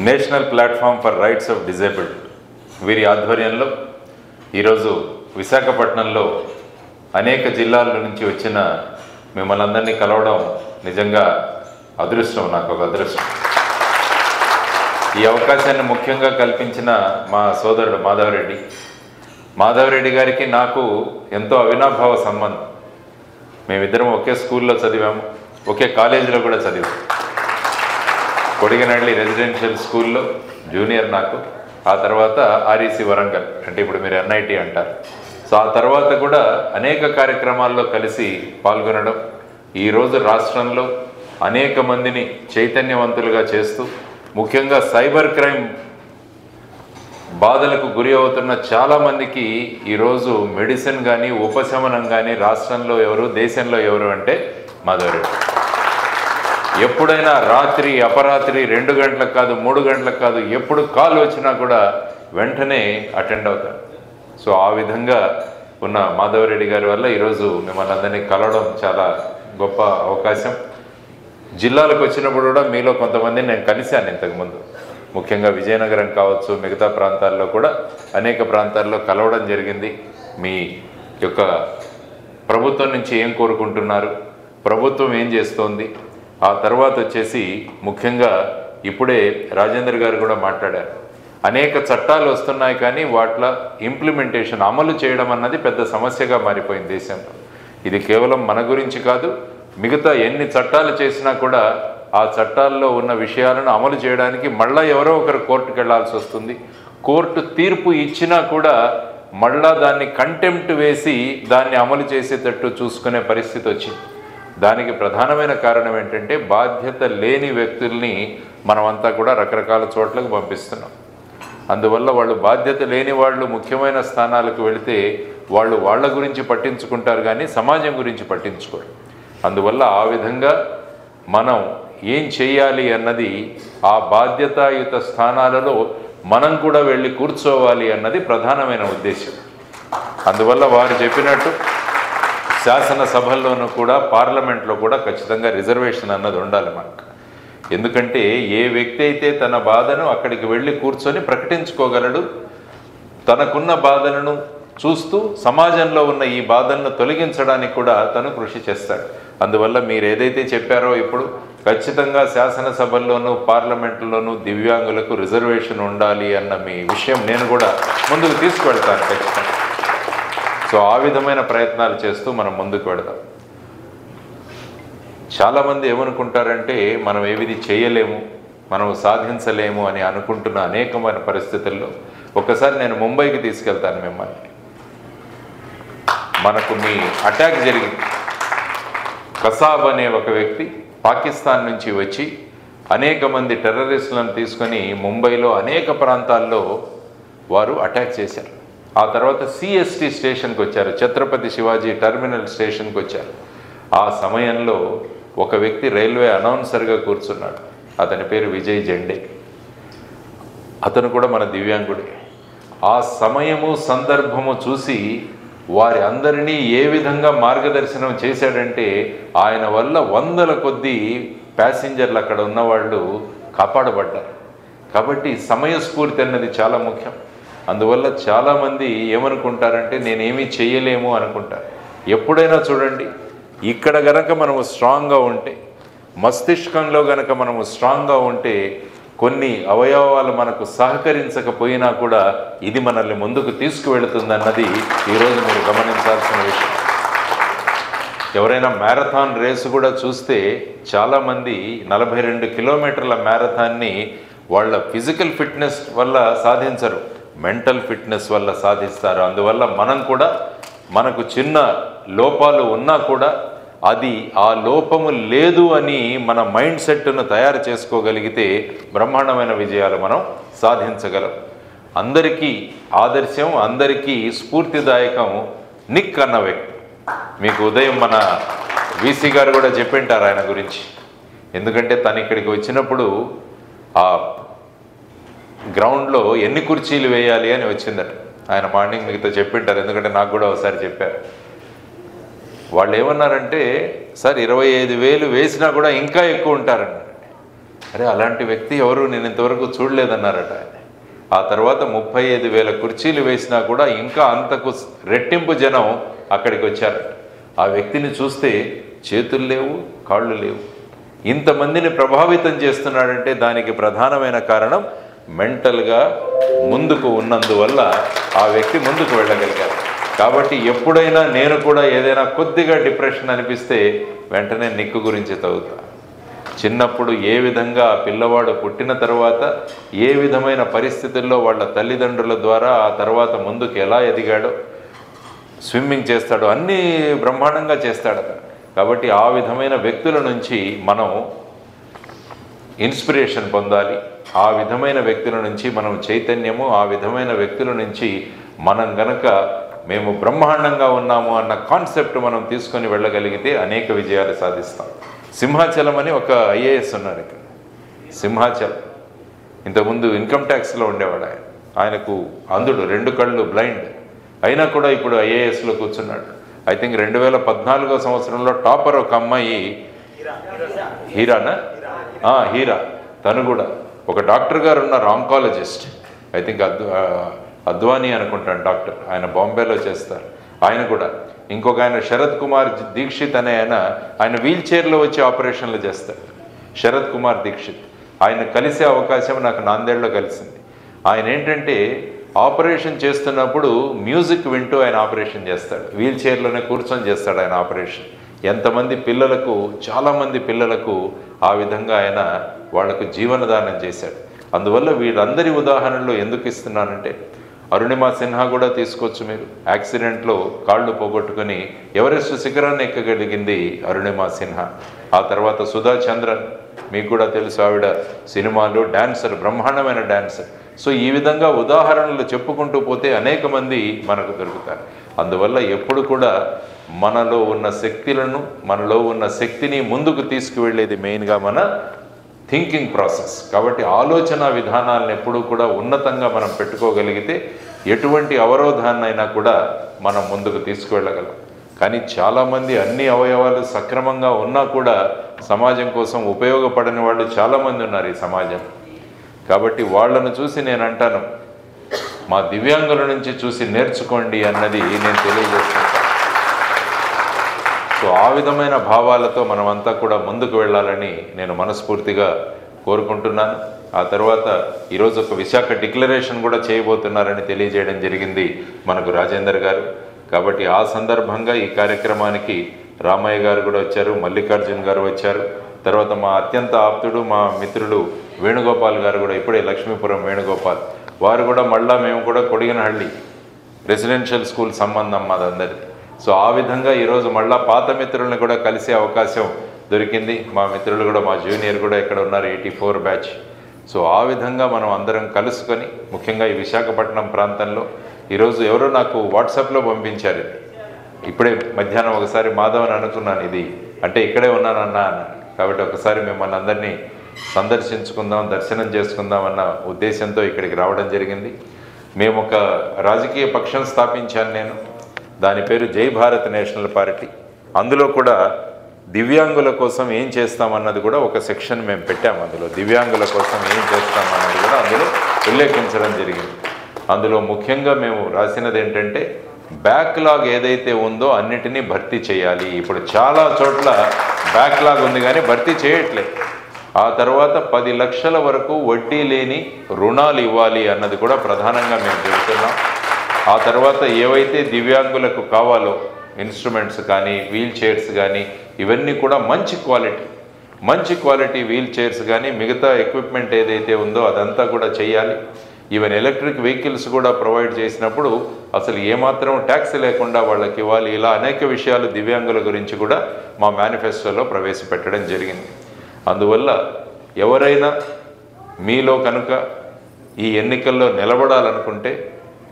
National platform for rights of disabled వీరి ఆధ్వర్యంలో ఈరోజు విశాఖపట్నంలో అనేక జిల్లాల నుంచి వచ్చిన మిమ్మల్ని అందరినీ కలవడం నిజంగా అదృష్టం, నాకు ఒక అదృష్టం. ఈ అవకాశాన్ని ముఖ్యంగా కల్పించిన మా సోదరుడు మాధవరెడ్డి గారికి నాకు ఎంతో అవినాభావ సంబంధం. మేమిద్దరం ఒకే స్కూల్లో చదివాము, ఒకే కాలేజీలో కూడా చదివాము. కొడిగనహళ్ళి రెసిడెన్షియల్ స్కూల్లో జూనియర్ నాకు, ఆ తర్వాత ఆర్ఈసి వరంగల్, అంటే ఇప్పుడు మీరు ఎన్ఐటి అంటారు. సో ఆ తర్వాత కూడా అనేక కార్యక్రమాల్లో కలిసి పాల్గొనడం, ఈరోజు రాష్ట్రంలో అనేక మందిని చైతన్యవంతులుగా చేస్తూ, ముఖ్యంగా సైబర్ క్రైమ్ బాధలకు గురి అవుతున్న చాలామందికి ఈరోజు మెడిసిన్ కానీ ఉపశమనం కానీ రాష్ట్రంలో ఎవరు, దేశంలో ఎవరు అంటే మాధవరెడ్డి. ఎప్పుడైనా రాత్రి అపరాత్రి 2 గంటలకు కాదు, 3 గంటలకు కాదు, ఎప్పుడు కాల్ వచ్చినా కూడా వెంటనే అటెండ్ అవుతారు. సో ఆ విధంగా ఉన్న మాధవరెడ్డి గారి వల్ల ఈరోజు మిమ్మల్ని అందరినీ కలవడం చాలా గొప్ప అవకాశం. జిల్లాలకు వచ్చినప్పుడు కూడా మీలో కొంతమందిని నేను కలిశాను ఇంతకుముందు, ముఖ్యంగా విజయనగరం కావచ్చు, మిగతా ప్రాంతాల్లో కూడా అనేక ప్రాంతాల్లో కలవడం జరిగింది. మీ యొక్క ప్రభుత్వం నుంచి ఏం కోరుకుంటున్నారు, ప్రభుత్వం ఏం చేస్తోంది, ఆ తర్వాత వచ్చేసి ముఖ్యంగా ఇప్పుడే రాజేందర్ గారు కూడా మాట్లాడారు. అనేక చట్టాలు వస్తున్నాయి కానీ వాటిలో ఇంప్లిమెంటేషన్, అమలు చేయడం అన్నది పెద్ద సమస్యగా మారిపోయింది దేశంలో. ఇది కేవలం మన గురించి కాదు, మిగతా ఎన్ని చట్టాలు చేసినా కూడా ఆ చట్టాల్లో ఉన్న విషయాలను అమలు చేయడానికి మళ్ళీ ఎవరో ఒకరు కోర్టుకు వెళ్లాల్సి వస్తుంది. కోర్టు తీర్పు ఇచ్చినా కూడా మళ్ళా దాన్ని కంటెంప్ట్ వేసి దాన్ని అమలు చేసేటట్టు చూసుకునే పరిస్థితి వచ్చింది. దానికి ప్రధానమైన కారణం ఏంటంటే బాధ్యత లేని వ్యక్తుల్ని మనమంతా కూడా రకరకాల చోట్లకు పంపిస్తున్నాం. అందువల్ల వాళ్ళు బాధ్యత లేని వాళ్ళు ముఖ్యమైన స్థానాలకు వెళితే వాళ్ళు వాళ్ళ గురించి పట్టించుకుంటారు కానీ సమాజం గురించి పట్టించుకోరు. అందువల్ల ఆ విధంగా మనం ఏం చేయాలి అన్నది, ఆ బాధ్యతాయుత స్థానాలలో మనం కూడా వెళ్ళి కూర్చోవాలి అన్నది ప్రధానమైన ఉద్దేశం. అందువల్ల వారు చెప్పినట్టు శాసనసభల్లోనూ కూడా, పార్లమెంట్లో కూడా ఖచ్చితంగా రిజర్వేషన్ అన్నది ఉండాలి మనకు. ఎందుకంటే ఏ వ్యక్తి అయితే తన బాధను అక్కడికి వెళ్ళి కూర్చొని ప్రకటించుకోగలడు, తనకున్న బాధలను చూస్తూ సమాజంలో ఉన్న ఈ బాధలను తొలగించడానికి కూడా తను కృషి చేస్తాడు. అందువల్ల మీరు ఏదైతే చెప్పారో ఇప్పుడు ఖచ్చితంగా శాసనసభల్లోనూ పార్లమెంట్లోనూ దివ్యాంగులకు రిజర్వేషన్ ఉండాలి అన్న మీ విషయం నేను కూడా ముందుకు తీసుకువెళ్తాను ఖచ్చితంగా. సో ఆ విధమైన ప్రయత్నాలు చేస్తూ మనం ముందుకు వెళదాం. చాలామంది ఏమనుకుంటారంటే మనం ఏవిది చేయలేము, మనం సాధించలేము అని అనుకుంటున్న అనేకమైన పరిస్థితుల్లో ఒకసారి నేను ముంబైకి తీసుకెళ్తాను మిమ్మల్ని. మనకు మీ అటాక్ జరిగింది. కసాబ్ అనే ఒక వ్యక్తి పాకిస్తాన్ నుంచి వచ్చి అనేక మంది టెర్రరిస్టులను తీసుకొని ముంబైలో అనేక ప్రాంతాల్లో వారు అటాక్ చేశారు. ఆ తర్వాత సిఎస్టీ స్టేషన్కి వచ్చారు, ఛత్రపతి శివాజీ టెర్మినల్ స్టేషన్కి వచ్చారు. ఆ సమయంలో ఒక వ్యక్తి రైల్వే అనౌన్సర్గా కూర్చున్నాడు. అతని పేరు విజయ్ జెండే. అతను కూడా మన దివ్యాంగుడే. ఆ సమయము సందర్భము చూసి వారి అందరినీ ఏ విధంగా మార్గదర్శనం చేశాడంటే ఆయన వల్ల 100ల కొద్దీ ప్యాసింజర్లు అక్కడ ఉన్నవాళ్ళు కాపాడబడ్డారు. కాబట్టి సమయస్ఫూర్తి అన్నది చాలా ముఖ్యం. అందువల్ల చాలామంది ఏమనుకుంటారంటే నేనేమీ చేయలేము అనుకుంటారు. ఎప్పుడైనా చూడండి, ఇక్కడ గనక మనము స్ట్రాంగ్గా ఉంటే, మస్తిష్కంలో గనక మనము స్ట్రాంగ్గా ఉంటే, కొన్ని అవయవాలు మనకు సహకరించకపోయినా కూడా ఇది మనల్ని ముందుకు తీసుకువెళుతుందన్నది ఈరోజు మీరు గమనించాల్సిన విషయం. ఎవరైనా మ్యారథాన్ రేసు కూడా చూస్తే చాలామంది 42 కిలోమీటర్ల మ్యారథాన్ని వాళ్ళ ఫిజికల్ ఫిట్నెస్ వల్ల సాధించరు, మెంటల్ ఫిట్నెస్ వల్ల సాధిస్తారు. అందువల్ల మనం కూడా మనకు చిన్న లోపాలు ఉన్నా కూడా అది ఆ లోపము లేదు అని మన మైండ్ సెట్ను తయారు చేసుకోగలిగితే బ్రహ్మాండమైన విజయాలు మనం సాధించగలం. అందరికీ ఆదర్శం, అందరికీ స్ఫూర్తిదాయకం నిక్ అన్న వ్యక్తి. మీకు ఉదయం మన వీసీ గారు కూడా చెప్పింటారు ఆయన గురించి. ఎందుకంటే తను ఇక్కడికి వచ్చినప్పుడు ఆ గ్రౌండ్లో ఎన్ని కుర్చీలు వేయాలి అని వచ్చిందట. ఆయన మార్నింగ్ మిగతా చెప్పింటారు, ఎందుకంటే నాకు కూడా ఒకసారి చెప్పారు. వాళ్ళు ఏమన్నారంటే, సార్ 25,000 వేసినా కూడా ఇంకా ఎక్కువ ఉంటారన్నారండి. అరే అలాంటి వ్యక్తి ఎవరు నేను ఇంతవరకు చూడలేదన్నారట ఆయన. ఆ తర్వాత 35,000 కుర్చీలు వేసినా కూడా ఇంకా అంతకు రెట్టింపు జనం అక్కడికి వచ్చారట. ఆ వ్యక్తిని చూస్తే చేతులు లేవు, కాళ్ళు లేవు. ఇంతమందిని ప్రభావితం చేస్తున్నాడంటే దానికి ప్రధానమైన కారణం మెంటల్గా ముందుకు ఉన్నందువల్ల ఆ వ్యక్తి ముందుకు వెళ్ళగలిగారు. కాబట్టి ఎప్పుడైనా నేను కూడా ఏదైనా కొద్దిగా డిప్రెషన్ అనిపిస్తే వెంటనే నిక్కు గురించి చదువుతా. చిన్నప్పుడు ఏ విధంగా ఆ పిల్లవాడు పుట్టిన తర్వాత ఏ విధమైన పరిస్థితుల్లో వాళ్ళ తల్లిదండ్రుల ద్వారా ఆ తర్వాత ముందుకు ఎలా ఎదిగాడో, స్విమ్మింగ్ చేస్తాడో అన్నీ బ్రహ్మాండంగా చేస్తాడట. కాబట్టి ఆ విధమైన వ్యక్తుల నుంచి మనం ఇన్స్పిరేషన్ పొందాలి. ఆ విధమైన వ్యక్తుల నుంచి మనం చైతన్యము, ఆ విధమైన వ్యక్తుల నుంచి మనం గనక మేము బ్రహ్మాండంగా ఉన్నాము అన్న కాన్సెప్ట్ మనం తీసుకొని వెళ్ళగలిగితే అనేక విజయాలు సాధిస్తాం. సింహాచలం అని ఒక ఐఏఎస్ ఉన్నారు ఇక్కడ. సింహాచలం ఇంతకుముందు ఇన్కమ్ ట్యాక్స్లో ఉండేవాడు ఆయన. ఆయనకు అంధుడు, 2 కళ్ళు బ్లైండ్ అయినా కూడా ఇప్పుడు ఐఏఎస్లో కూర్చున్నాడు. ఐ థింక్ 2014 సంవత్సరంలో టాపర్ ఒక అమ్మాయి హీరానా హీరా, తను కూడా ఒక డాక్టర్ గారు ఉన్నారు, ఆంకాలజిస్ట్. ఐ థింక్ అద్వానీ అనుకుంటాను డాక్టర్, ఆయన బాంబేలో చేస్తారు. ఆయన కూడా ఇంకొక ఆయన శరత్ కుమార్ దీక్షిత్ అనే ఆయన వీల్ చైర్లో వచ్చి ఆపరేషన్లు చేస్తాడు. శరత్ కుమార్ దీక్షిత్, ఆయన కలిసే అవకాశం నాకు నాందేడ్లో కలిసింది. ఆయన ఏంటంటే ఆపరేషన్ చేస్తున్నప్పుడు మ్యూజిక్ వింటూ ఆయన ఆపరేషన్ చేస్తాడు. వీల్ చైర్లోనే కూర్చొని చేస్తాడు ఆయన ఆపరేషన్. ఎంతమంది పిల్లలకు, చాలామంది పిల్లలకు ఆ విధంగా ఆయన వాళ్లకు జీవనదానం చేశాడు. అందువల్ల వీళ్ళందరి ఉదాహరణలు ఎందుకు ఇస్తున్నానంటే, అరుణిమా సిన్హా కూడా తీసుకోవచ్చు మీరు. యాక్సిడెంట్లో కాళ్ళు పోగొట్టుకొని ఎవరెస్ట్ శిఖరాన్ని ఎక్కగలిగింది అరుణిమా సిన్హా. ఆ తర్వాత సుధా చంద్రన్, మీకు కూడా తెలుసు, ఆవిడ సినిమాలు డాన్సర్, బ్రహ్మాండమైన డాన్సర్. సో ఈ విధంగా ఉదాహరణలు చెప్పుకుంటూ పోతే అనేక మంది మనకు దొరుకుతారు. అందువల్ల ఎప్పుడు కూడా మనలో ఉన్న శక్తులను, మనలో ఉన్న శక్తిని ముందుకు తీసుకువెళ్ళేది మెయిన్గా మన థింకింగ్ ప్రాసెస్. కాబట్టి ఆలోచన విధానాలను ఎప్పుడూ కూడా ఉన్నతంగా మనం పెట్టుకోగలిగితే ఎటువంటి అవరోధాన్నైనా కూడా మనం ముందుకు తీసుకువెళ్ళగలం. కానీ చాలామంది అన్ని అవయవాలు సక్రమంగా ఉన్నా కూడా సమాజం కోసం ఉపయోగపడని వాళ్ళు చాలామంది ఉన్నారు ఈ సమాజం. కాబట్టి వాళ్ళను చూసి నేను అంటాను, మా దివ్యాంగుల నుంచి చూసి నేర్చుకోండి అన్నది నేను తెలియజేస్తున్నాను. సో ఆ విధమైన భావాలతో మనమంతా కూడా ముందుకు వెళ్ళాలని నేను మనస్ఫూర్తిగా కోరుకుంటున్నాను. ఆ తర్వాత ఈరోజు ఒక విశాఖ డిక్లరేషన్ కూడా చేయబోతున్నారని తెలియజేయడం జరిగింది మనకు రాజేందర్ గారు. కాబట్టి ఆ సందర్భంగా ఈ కార్యక్రమానికి రామయ్య గారు కూడా వచ్చారు, మల్లికార్జున్ గారు వచ్చారు. తర్వాత మా అత్యంత ఆప్తుడు, మా మిత్రుడు వేణుగోపాల్ గారు కూడా, ఇప్పుడే లక్ష్మీపురం వేణుగోపాల్ వారు కూడా, మళ్ళా మేము కూడా కొడిగనహళ్ళి రెసిడెన్షియల్ స్కూల్ సంబంధం మాదందరిది. సో ఆ విధంగా ఈరోజు మళ్ళా పాత మిత్రులను కూడా కలిసే అవకాశం దొరికింది. మా మిత్రులు కూడా, మా జూనియర్ కూడా ఇక్కడ ఉన్నారు, 84 బ్యాచ్. సో ఆ విధంగా మనం అందరం కలుసుకొని, ముఖ్యంగా ఈ విశాఖపట్నం ప్రాంతంలో ఈరోజు ఎవరో నాకు వాట్సాప్లో పంపించారు. ఇప్పుడే మధ్యాహ్నం ఒకసారి మాధవని అనుకున్నాను, ఇది అంటే ఇక్కడే ఉన్నానన్నా అన్నాను. కాబట్టి ఒకసారి మిమ్మల్ని అందరినీ సందర్శించుకుందాం, దర్శనం చేసుకుందాం అన్న ఉద్దేశంతో ఇక్కడికి రావడం జరిగింది. మేము ఒక రాజకీయ పక్షం స్థాపించాను నేను, దాని పేరు జై భారత్ నేషనల్ పార్టీ. అందులో కూడా దివ్యాంగుల కోసం ఏం చేస్తామన్నది కూడా ఒక సెక్షన్ మేము పెట్టాము. అందులో దివ్యాంగుల కోసం ఏం చేస్తామన్నది కూడా అందులో ఉల్లేఖించడం జరిగింది. అందులో ముఖ్యంగా మేము రాసినది ఏంటంటే, బ్యాక్లాగ్ ఏదైతే ఉందో అన్నిటినీ భర్తీ చేయాలి. ఇప్పుడు చాలా చోట్ల బ్యాక్లాగ్ ఉంది కానీ భర్తీ చేయట్లేదు. ఆ తర్వాత 10 లక్షల వరకు వడ్డీ లేని రుణాలు ఇవ్వాలి అన్నది కూడా ప్రధానంగా మేము చెబుతున్నాం. ఆ తర్వాత ఏవైతే దివ్యాంగులకు కావాలో ఇన్స్ట్రుమెంట్స్ కానీ, వీల్ చైర్స్ కానీ, ఇవన్నీ కూడా మంచి క్వాలిటీ వీల్ చైర్స్ కానీ, మిగతా ఎక్విప్మెంట్ ఏదైతే ఉందో అదంతా కూడా చేయాలి. ఈవెన్ ఎలక్ట్రిక్ వెహికల్స్ కూడా ప్రొవైడ్ చేసినప్పుడు అసలు ఏమాత్రం ట్యాక్స్ లేకుండా వాళ్ళకి ఇవ్వాలి. ఇలా అనేక విషయాలు దివ్యాంగుల గురించి కూడా మా మేనిఫెస్టోలో ప్రవేశపెట్టడం జరిగింది. అందువల్ల ఎవరైనా మీలో కనుక ఈ ఎన్నికల్లో నిలబడాలనుకుంటే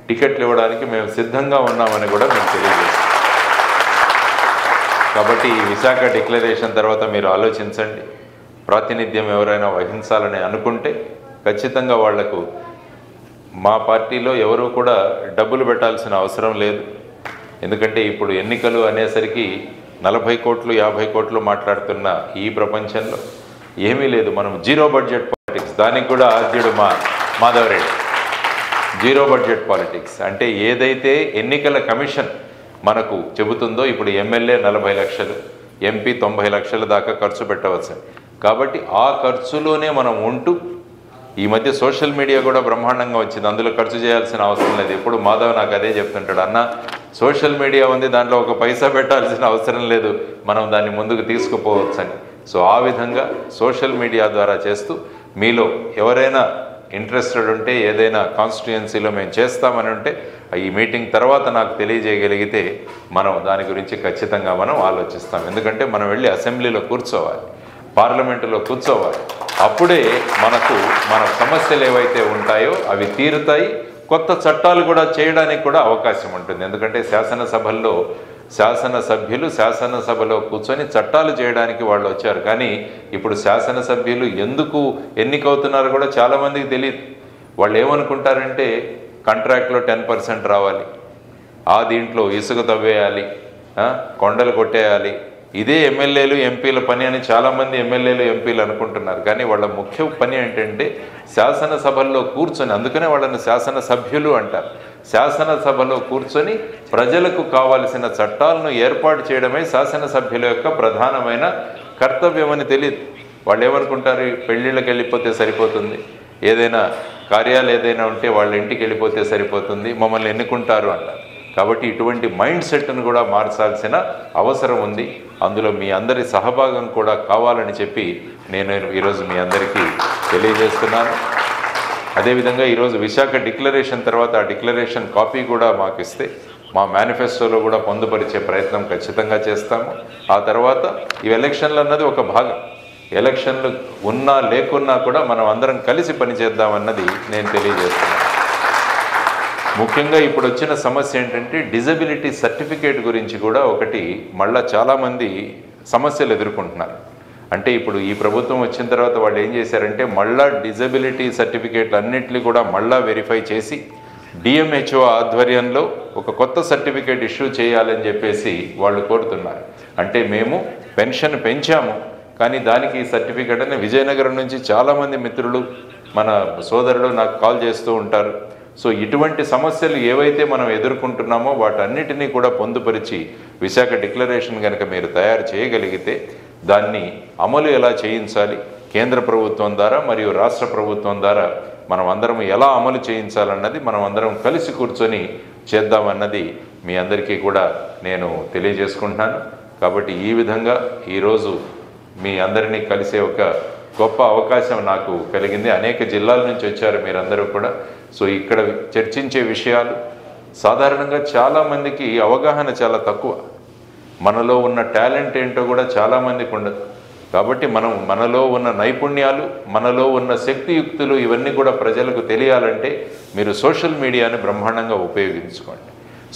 టికెట్లు ఇవ్వడానికి మేము సిద్ధంగా ఉన్నామని కూడా మేము తెలియజేస్తాం. కాబట్టి ఈ విశాఖ డిక్లరేషన్ తర్వాత మీరు ఆలోచించండి. ప్రాతినిధ్యం ఎవరైనా వహించాలని అనుకుంటే ఖచ్చితంగా వాళ్లకు మా పార్టీలో ఎవరు కూడా డబ్బులు పెట్టాల్సిన అవసరం లేదు. ఎందుకంటే ఇప్పుడు ఎన్నికలు అనేసరికి 40 కోట్లు 50 కోట్లు మాట్లాడుతున్న ఈ ప్రపంచంలో ఏమీ లేదు. మనం జీరో బడ్జెట్ పాలిటిక్స్, దానికి కూడా ఆద్యుడు మాధవరెడ్డి. జీరో బడ్జెట్ పాలిటిక్స్ అంటే ఏదైతే ఎన్నికల కమిషన్ మనకు చెబుతుందో, ఇప్పుడు ఎమ్మెల్యే 40 లక్షలు, ఎంపీ 90 లక్షల దాకా ఖర్చు పెట్టవచ్చు. కాబట్టి ఆ ఖర్చులోనే మనం ఉంటూ, ఈ మధ్య సోషల్ మీడియా కూడా బ్రహ్మాండంగా వచ్చింది, అందులో ఖర్చు చేయాల్సిన అవసరం లేదు. ఎప్పుడు మాధవ్ నాకు అదే చెప్తుంటాడు, అన్న సోషల్ మీడియా ఉంది, దాంట్లో ఒక పైసా పెట్టాల్సిన అవసరం లేదు, మనం దాన్ని ముందుకు తీసుకుపోవచ్చని. సో ఆ విధంగా సోషల్ మీడియా ద్వారా చేస్తూ, మీలో ఎవరైనా ఇంట్రెస్టెడ్ ఉంటే, ఏదైనా కాన్స్టిట్యుయెన్సీలో మేము చేస్తామని ఉంటే ఈ మీటింగ్ తర్వాత నాకు తెలియజేయగలిగితే మనం దాని గురించి ఖచ్చితంగా మనం ఆలోచిస్తాం. ఎందుకంటే మనం వెళ్ళి అసెంబ్లీలో కూర్చోవాలి, పార్లమెంటులో కూర్చోవాలి. అప్పుడే మన సమస్యలు ఏవైతే ఉంటాయో అవి తీరుతాయి. కొత్త చట్టాలు కూడా చేయడానికి కూడా అవకాశం ఉంటుంది. ఎందుకంటే శాసనసభ్యులు శాసనసభలో కూర్చొని చట్టాలు చేయడానికి వాళ్ళు వచ్చారు. కానీ ఇప్పుడు శాసనసభ్యులు ఎందుకు ఎన్నికవుతున్నారో కూడా చాలామందికి తెలియదు. వాళ్ళు ఏమనుకుంటారంటే కాంట్రాక్ట్లో 10% రావాలి, దీంట్లో ఇసుక తవ్వేయాలి, కొండలు కొట్టేయాలి, ఇదే ఎమ్మెల్యేలు ఎంపీల పని అని చాలామంది ఎమ్మెల్యేలు ఎంపీలు అనుకుంటున్నారు. కానీ వాళ్ళ ముఖ్య పని ఏంటంటే శాసనసభల్లో కూర్చొని, అందుకనే వాళ్ళని శాసనసభ్యులు అంటారు, శాసనసభలో కూర్చొని ప్రజలకు కావాల్సిన చట్టాలను ఏర్పాటు చేయడమే శాసనసభ్యుల యొక్క ప్రధానమైన కర్తవ్యం అని తెలియదు. వాళ్ళు ఏమనుకుంటారు, పెళ్ళిళ్ళకి వెళ్ళిపోతే సరిపోతుంది, ఏదైనా కార్యాలు ఏదైనా ఉంటే వాళ్ళ ఇంటికి వెళ్ళిపోతే సరిపోతుంది, మమ్మల్ని ఎన్నుకుంటారు అంటారు. కాబట్టి ఇటువంటి మైండ్ సెట్ను కూడా మార్చాల్సిన అవసరం ఉంది. అందులో మీ అందరి సహభాగం కూడా కావాలని చెప్పి నేను ఈరోజు మీ అందరికీ తెలియజేస్తున్నాను. అదేవిధంగా ఈరోజు విశాఖ డిక్లరేషన్ తర్వాత ఆ డిక్లరేషన్ కాపీ కూడా మాకు ఇస్తే మా మేనిఫెస్టోలో కూడా పొందుపరిచే ప్రయత్నం ఖచ్చితంగా చేస్తాము. ఆ తర్వాత ఈ ఎలక్షన్లు అన్నది ఒక భాగం. ఎలక్షన్లు ఉన్నా లేకున్నా కూడా మనం అందరం కలిసి పనిచేద్దామన్నది నేను తెలియజేస్తున్నాను. ముఖ్యంగా ఇప్పుడు వచ్చిన సమస్య ఏంటంటే డిజబిలిటీ సర్టిఫికేట్ గురించి కూడా ఒకటి మళ్ళా చాలామంది సమస్యలు ఎదుర్కొంటున్నారు. అంటే ఇప్పుడు ఈ ప్రభుత్వం వచ్చిన తర్వాత వాళ్ళు ఏం చేశారంటే మళ్ళా డిజబిలిటీ సర్టిఫికేట్లు అన్నింటినీ కూడా మళ్ళా వెరిఫై చేసి డిఎంహెచ్ఓ ఆధ్వర్యంలో ఒక కొత్త సర్టిఫికేట్ ఇష్యూ చేయాలని చెప్పేసి వాళ్ళు కోరుతున్నారు. అంటే మేము పెన్షన్ పెంచాము, కానీ దానికి ఈ సర్టిఫికేట్ అని విజయనగరం నుంచి చాలామంది మిత్రులు, మన సోదరులు నాకు కాల్ చేస్తూ ఉంటారు. సో ఇటువంటి సమస్యలు ఏవైతే మనం ఎదుర్కొంటున్నామో వాటన్నిటినీ కూడా పొందుపరిచి విశాఖ డిక్లరేషన్ కనుక మీరు తయారు చేయగలిగితే దాన్ని అమలు ఎలా చేయించాలి, కేంద్ర ప్రభుత్వం ద్వారా మరియు రాష్ట్ర ప్రభుత్వం ద్వారా మనం అందరం ఎలా అమలు చేయించాలన్నది మనం అందరం కలిసి కూర్చొని చేద్దామన్నది మీ అందరికీ కూడా నేను తెలియజేసుకుంటున్నాను. కాబట్టి ఈ విధంగా ఈరోజు మీ అందరినీ కలిసే ఒక గొప్ప అవకాశం నాకు కలిగింది. అనేక జిల్లాల నుంచి వచ్చారు మీరందరూ కూడా. సో ఇక్కడ చర్చించే విషయాలు సాధారణంగా చాలామందికి అవగాహన చాలా తక్కువ. మనలో ఉన్న టాలెంట్ ఏంటో కూడా చాలామందికి ఉండదు. కాబట్టి మనలో ఉన్న నైపుణ్యాలు, మనలో ఉన్న శక్తియుక్తులు ఇవన్నీ కూడా ప్రజలకు తెలియాలంటే మీరు సోషల్ మీడియాని బ్రహ్మాండంగా ఉపయోగించుకోండి.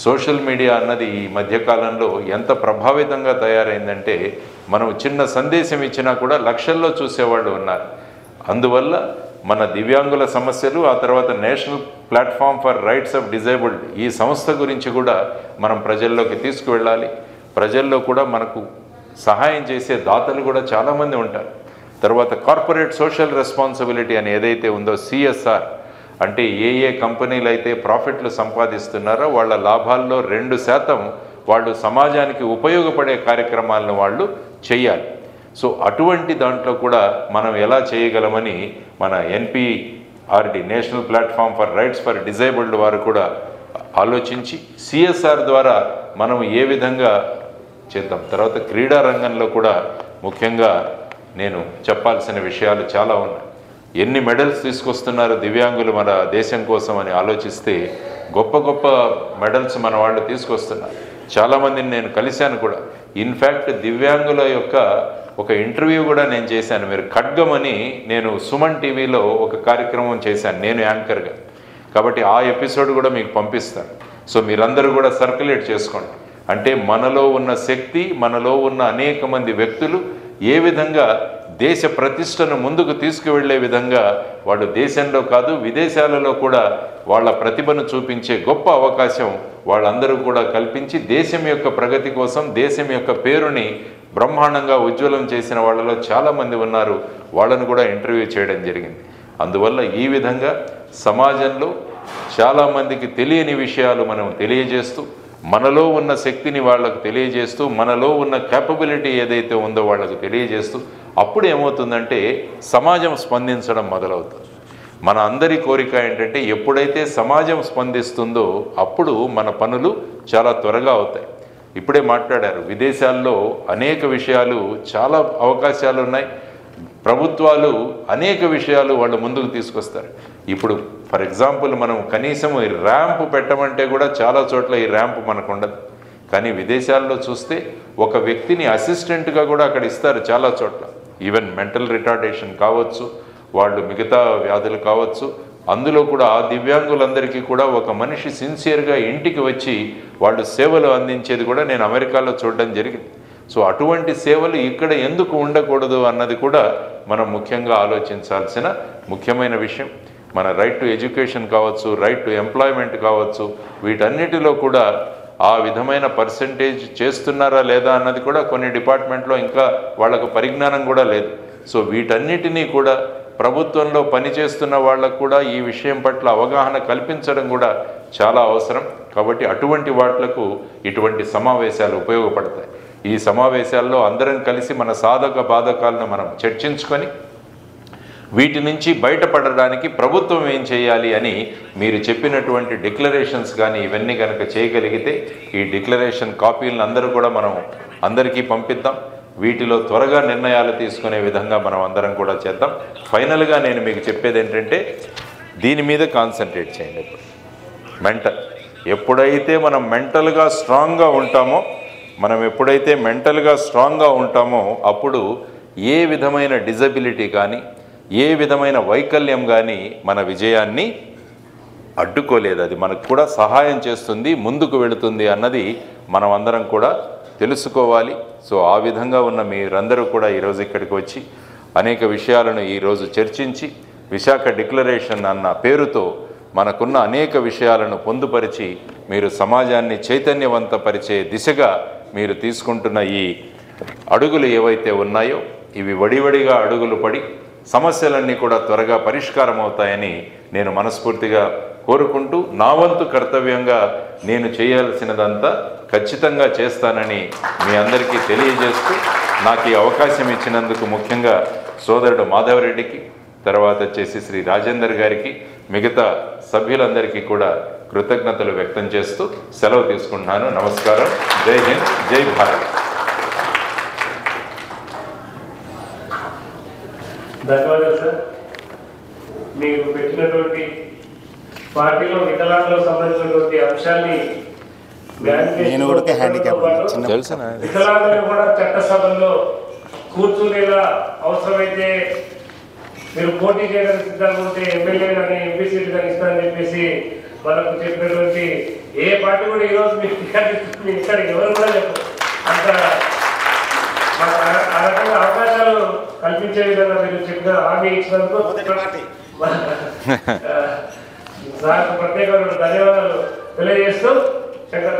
సోషల్ మీడియా అన్నది ఈ మధ్యకాలంలో ఎంత ప్రభావితంగా తయారైందంటే మనం చిన్న సందేశం ఇచ్చినా కూడా లక్షల్లో చూసేవాళ్ళు ఉన్నారు. అందువల్ల మన దివ్యాంగుల సమస్యలు, ఆ తర్వాత national platform for rights of disabled ఈ సంస్థ గురించి కూడా మనం ప్రజల్లోకి తీసుకువెళ్ళాలి. ప్రజల్లో కూడా మనకు సహాయం చేసే దాతలు కూడా చాలామంది ఉంటారు. తర్వాత కార్పొరేట్ సోషల్ రెస్పాన్సిబిలిటీ అని ఏదైతే ఉందో సిఎస్ఆర్ అంటే ఏ కంపెనీలు అయితే ప్రాఫిట్లు సంపాదిస్తున్నారో వాళ్ళ లాభాల్లో 2% వాళ్ళు సమాజానికి ఉపయోగపడే కార్యక్రమాలను వాళ్ళు చేయాలి. సో అటువంటి దాంట్లో కూడా మనం ఎలా చేయగలమని మన NPRD national platform for rights for disabled వారు కూడా ఆలోచించి సిఎస్ఆర్ ద్వారా మనం ఏ విధంగా చేద్దాం. తర్వాత క్రీడా రంగంలో కూడా ముఖ్యంగా నేను చెప్పాల్సిన విషయాలు చాలా ఉన్నాయి. ఎన్ని మెడల్స్ తీసుకొస్తున్నారు దివ్యాంగులు మన దేశం కోసం అని ఆలోచిస్తే గొప్ప గొప్ప మెడల్స్ మన వాళ్ళు తీసుకొస్తున్నారు. చాలామందిని నేను కలిశాను కూడా. ఇన్ఫ్యాక్ట్ దివ్యాంగుల యొక్క ఒక ఇంటర్వ్యూ కూడా నేను చేశాను. మీరు ఖడ్గమని నేను సుమన్ టీవీలో ఒక కార్యక్రమం చేశాను, నేను యాంకర్గా. కాబట్టి ఆ ఎపిసోడ్ కూడా మీకు పంపిస్తాను. సో మీరందరూ కూడా సర్క్యులేట్ చేసుకోండి. అంటే మనలో ఉన్న శక్తి, మనలో ఉన్న అనేక మంది వ్యక్తులు ఏ విధంగా దేశ ప్రతిష్టను ముందుకు తీసుకువెళ్లే విధంగా వాళ్ళు దేశంలో కాదు విదేశాలలో కూడా వాళ్ళ ప్రతిభను చూపించే గొప్ప అవకాశం వాళ్ళందరూ కూడా కల్పించి దేశం యొక్క ప్రగతి కోసం, దేశం యొక్క పేరుని బ్రహ్మాండంగా ఉజ్వలం చేసిన వాళ్ళలో చాలామంది ఉన్నారు. వాళ్ళను కూడా ఇంటర్వ్యూ చేయడం జరిగింది. అందువల్ల ఈ విధంగా సమాజంలో చాలామందికి తెలియని విషయాలు మనం తెలియజేస్తూ, మనలో ఉన్న శక్తిని వాళ్ళకు తెలియజేస్తూ, మనలో ఉన్న క్యాపబిలిటీ ఏదైతే ఉందో వాళ్ళకు తెలియజేస్తూ, అప్పుడు ఏమవుతుందంటే సమాజం స్పందించడం మొదలవుతుంది. మన అందరి కోరిక ఏంటంటే ఎప్పుడైతే సమాజం స్పందిస్తుందో అప్పుడు మన పనులు చాలా త్వరగా అవుతాయి. ఇప్పుడే మాట్లాడారు, విదేశాల్లో అనేక విషయాలు, చాలా అవకాశాలు ఉన్నాయి. ప్రభుత్వాలు అనేక విషయాలు వాళ్ళు ముందుకు తీసుకొస్తారు. ఇప్పుడు ఫర్ ఎగ్జాంపుల్ మనం కనీసం ఈ ర్యాంప్ పెట్టమంటే కూడా చాలా చోట్ల ఈ ర్యాంప్ మనకు ఉండదు. కానీ విదేశాల్లో చూస్తే ఒక వ్యక్తిని అసిస్టెంట్గా కూడా అక్కడ ఇస్తారు చాలా చోట్ల. ఈవెన్ మెంటల్ రిటార్డేషన్ కావచ్చు, వాళ్ళు మిగతా వ్యాధులు కావచ్చు, అందులో కూడా ఆ దివ్యాంగులందరికీ కూడా ఒక మనిషి సిన్సియర్గా ఇంటికి వచ్చి వాళ్ళు సేవలు అందించేది కూడా నేను అమెరికాలో చూడడం జరిగింది. సో అటువంటి సేవలు ఇక్కడ ఎందుకు ఉండకూడదు అన్నది కూడా మనం ముఖ్యంగా ఆలోచించాల్సిన ముఖ్యమైన విషయం. మన రైట్ టు ఎడ్యుకేషన్ కావచ్చు, రైట్ టు ఎంప్లాయ్మెంట్ కావచ్చు, వీటన్నిటిలో కూడా ఆ విధమైన పర్సెంటేజ్ చేస్తున్నారా లేదా అన్నది కూడా కొన్ని డిపార్ట్మెంట్లో ఇంకా వాళ్ళకు పరిజ్ఞానం కూడా లేదు. సో వీటన్నిటినీ కూడా ప్రభుత్వంలో పనిచేస్తున్న వాళ్ళకు కూడా ఈ విషయం పట్ల అవగాహన కల్పించడం కూడా చాలా అవసరం. కాబట్టి అటువంటి వాట్లకు ఇటువంటి సమావేశాలు ఉపయోగపడతాయి. ఈ సమావేశాల్లో అందరం కలిసి మన సాధక బాధకాలను మనం చర్చించుకొని వీటి నుంచి బయటపడడానికి ప్రభుత్వం ఏం చేయాలి అని మీరు చెప్పినటువంటి డిక్లరేషన్స్ కానీ ఇవన్నీ కనుక చేయగలిగితే ఈ డిక్లరేషన్ కాపీలను అందరూ కూడా మనం అందరికీ పంపిద్దాం. వీటిలో త్వరగా నిర్ణయాలు తీసుకునే విధంగా మనం అందరం కూడా చేద్దాం. ఫైనల్గా నేను మీకు చెప్పేది ఏంటంటే దీని మీద కాన్సన్ట్రేట్ చేయండి. ఇప్పుడు మెంటల్, ఎప్పుడైతే మనం మెంటల్గా స్ట్రాంగ్గా ఉంటామో అప్పుడు ఏ విధమైన డిజబిలిటీ కానీ ఏ విధమైన వైకల్యం కానీ మన విజయాన్ని అడ్డుకోలేదు. అది మనకు కూడా సహాయం చేస్తుంది, ముందుకు వెళుతుంది అన్నది మనం అందరం కూడా తెలుసుకోవాలి. సో ఆ విధంగా ఉన్న మీరందరూ కూడా ఈరోజు ఇక్కడికి వచ్చి అనేక విషయాలను ఈరోజు చర్చించి విశాఖ డిక్లరేషన్ అన్న పేరుతో మనకున్న అనేక విషయాలను పొందుపరిచి మీరు సమాజాన్ని చైతన్యవంతపరిచే దిశగా మీరు తీసుకుంటున్న ఈ అడుగులు ఏవైతే ఉన్నాయో ఇవి వడివడిగా అడుగులు పడి సమస్యలన్నీ కూడా త్వరగా పరిష్కారం అవుతాయని నేను మనస్ఫూర్తిగా కోరుకుంటూ నా వంతు కర్తవ్యంగా నేను చేయాల్సినదంతా ఖచ్చితంగా చేస్తానని మీ అందరికీ తెలియజేస్తూ నాకు ఈ అవకాశం ఇచ్చినందుకు ముఖ్యంగా సోదరుడు మాధవరెడ్డికి, తర్వాత వచ్చేసి శ్రీ రాజేందర్ గారికి, మిగతా సభ్యులందరికీ కూడా కృతజ్ఞతలు వ్యక్తం చేస్తూ సెలవు తీసుకుంటున్నాను. నమస్కారం. జై హింద్, జై భారత్. ధన్యవాదాలు సార్. మీరు పెట్టినటువంటి పార్టీలో వికలాంగులకు సంబంధించినటువంటి అంశాన్ని వికలాంగులు కూడా చట్టసభల్లో కూర్చునేలా అవసరమైతే మీరు పోటీ చేయడానికి సిద్ధంగా ఉంటే ఎమ్మెల్యే కానీ ఎంపీ సీట్లు కానీ ఇస్తారని చెప్పేసి మనకు చెప్పినటువంటి ఏ పార్టీ కూడా ఈరోజు మీకు ఇక్కడ ఎవరు కూడా చెప్పరు. అంత ఆ రకంగా అవకాశాలు కల్పించే విధంగా మీరు చెప్పిన హామీ ఇచ్చినందుకు సార్కు ప్రత్యేకమైన ధన్యవాదాలు తెలియజేస్తూ శంకర్